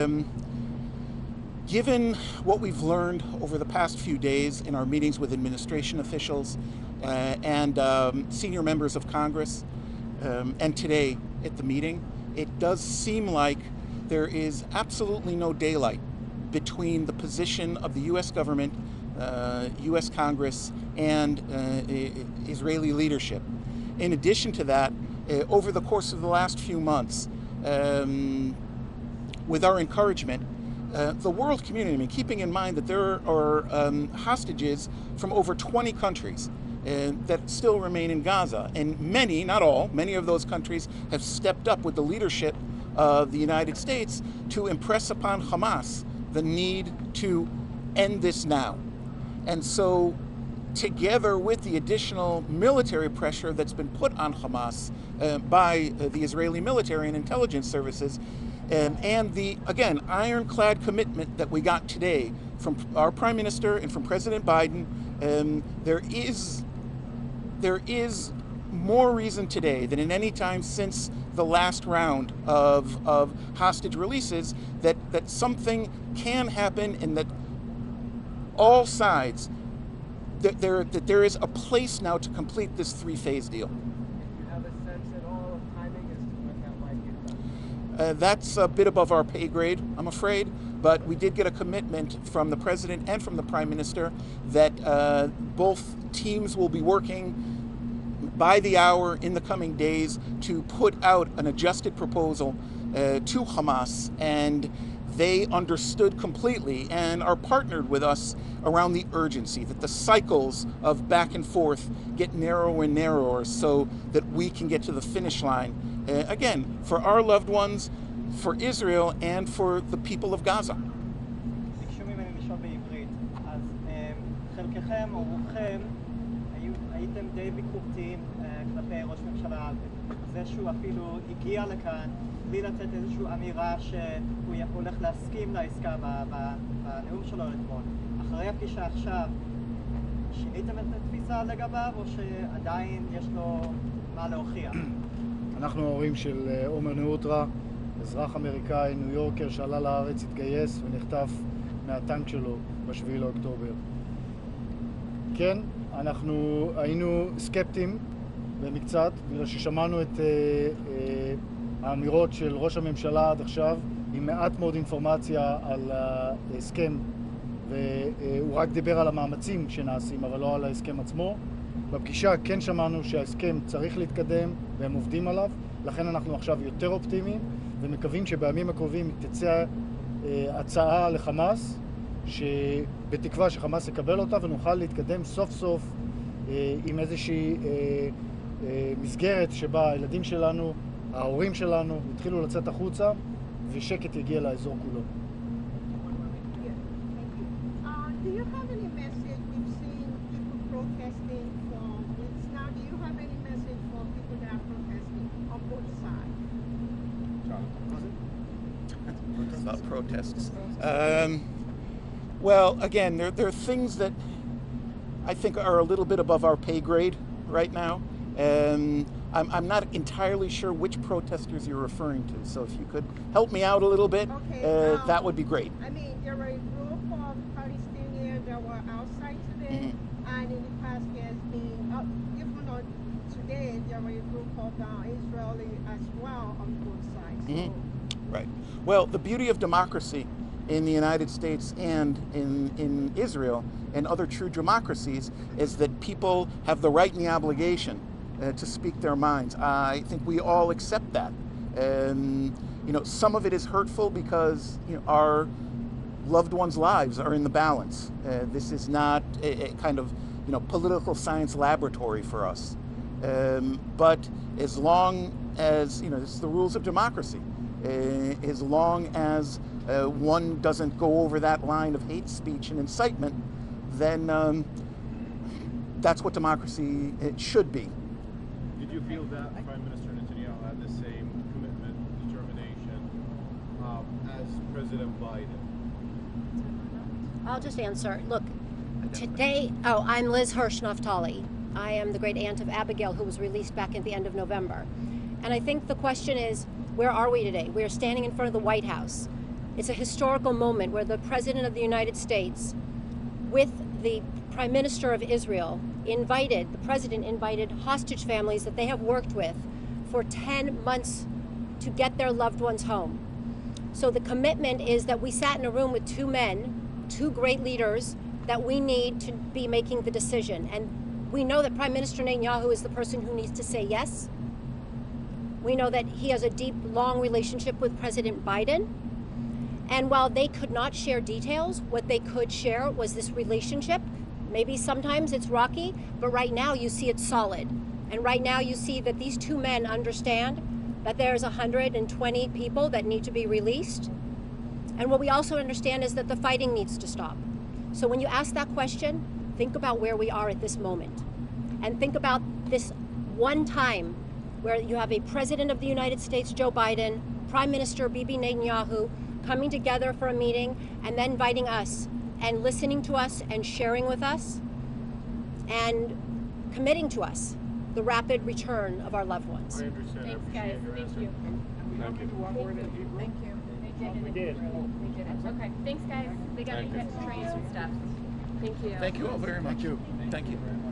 Given what we've learned over the past few days in our meetings with administration officials and senior members of Congress, and today at the meeting, it does seem like there is absolutely no daylight between the position of the U.S. government, U.S. Congress, and Israeli leadership. In addition to that, over the course of the last few months, with our encouragement, the world community, I mean, keeping in mind that there are hostages from over 20 countries that still remain in Gaza, and many, not all, many of those countries have stepped up with the leadership of the United States to impress upon Hamas the need to end this now. And so, together with the additional military pressure that's been put on Hamas by the Israeli military and intelligence services, and the, again, ironclad commitment that we got today from our Prime Minister and from President Biden, there is more reason today than in any time since the last round of hostage releases that something can happen, and that all sides, that there is a place now to complete this three-phase deal. Do you have a sense at all of timing as to when that might get done? That's a bit above our pay grade, I'm afraid, but we did get a commitment from the President and from the Prime Minister that both teams will be working by the hour in the coming days to put out an adjusted proposal to Hamas, and they understood completely and are partnered with us around the urgency, that the cycles of back and forth get narrower and narrower so that we can get to the finish line, again, for our loved ones, for Israel, and for the people of Gaza. ביקשו ממני לשאול בעברית, אז חלקכם או רובכם הייתם די ביקורתיים כלפי ראש ממשלה, זה שהוא אפילו הגיע לכאן בלי לתת איזושהי אמירה שהוא הולך להסכים לעסקה בנאום שלו אתמול. אחרי הפגישה עכשיו, שיניתם את התפיסה לגביו או שעדיין יש לו מה להוכיח? אנחנו ההורים של עומר נאוטרה, אזרח אמריקאי, ניו יורקר, שעלה לארץ, התגייס ונחטף מהטנק שלו ב7 לאוקטובר. כן, אנחנו היינו סקפטיים במקצת, בגלל ששמענו את האמירות של ראש הממשלה עד עכשיו, עם מעט מאוד אינפורמציה על ההסכם, והוא רק דיבר על המאמצים שנעשים, אבל לא על ההסכם עצמו. בפגישה כן שמענו שההסכם צריך להתקדם והם עובדים עליו, לכן אנחנו עכשיו יותר אופטימיים ומקווים שבימים הקרובים תצא הצעה לחמאס, שבתקווה שחמאס יקבל אותה ונוכל להתקדם סוף סוף עם איזושהי מסגרת שבה הילדים שלנו, ההורים שלנו, התחילו לצאת החוצה ושקט יגיע לאזור כולו. Do you have any message? We've seen people protesting from it's now. Do you have any message for people that are protesting on both sides? About protests. Well, again, there are things that I think are a little bit above our pay grade right now. I'm not entirely sure which protesters you're referring to, so if you could help me out a little bit, Okay, that would be great. I mean, there were a group of Palestinians that were outside today, and in the past there's been, even on today, there were a group of Israeli as well on both sides. So. Right. Well, the beauty of democracy in the United States and in Israel and other true democracies is that people have the right and the obligation to speak their minds. I think we all accept that. You know, some of it is hurtful because our loved ones' lives are in the balance. This is not a kind of political science laboratory for us. But as long as this is the rules of democracy. As long as one doesn't go over that line of hate speech and incitement, then that's what democracy should be. Did you feel that Prime Minister Netanyahu had the same commitment, determination as President Biden? I'll just answer. Look, today, I'm Liz Hirsch Naftali. I am the great aunt of Abigail, who was released back at the end of November. And I think the question is, where are we today? We are standing in front of the White House. It's a historical moment where the President of the United States, with the Prime Minister of Israel, the President invited hostage families that they have worked with for 10 months to get their loved ones home. So the commitment is that we sat in a room with two men, two great leaders, that we need to be making the decision. And we know that Prime Minister Netanyahu is the person who needs to say yes. We know that he has a deep, long relationship with President Biden. And while they could not share details, what they could share was this relationship. Maybe sometimes it's rocky, but right now you see it's solid. And right now you see that these two men understand that there's 120 people that need to be released. And what we also understand is that the fighting needs to stop. So when you ask that question, think about where we are at this moment. And think about this one time where you have a President of the United States, Joe Biden, Prime Minister Bibi Netanyahu, coming together for a meeting and then inviting us and listening to us and sharing with us and committing to us the rapid return of our loved ones. I understand. Thanks, I guys. appreciate your Thank answer. you. Thank you. Thank you. They did it. They did it. Okay. Thanks, guys. They got me trains and stuff. Thank you. Thank you all very much. Thank you. Thank you.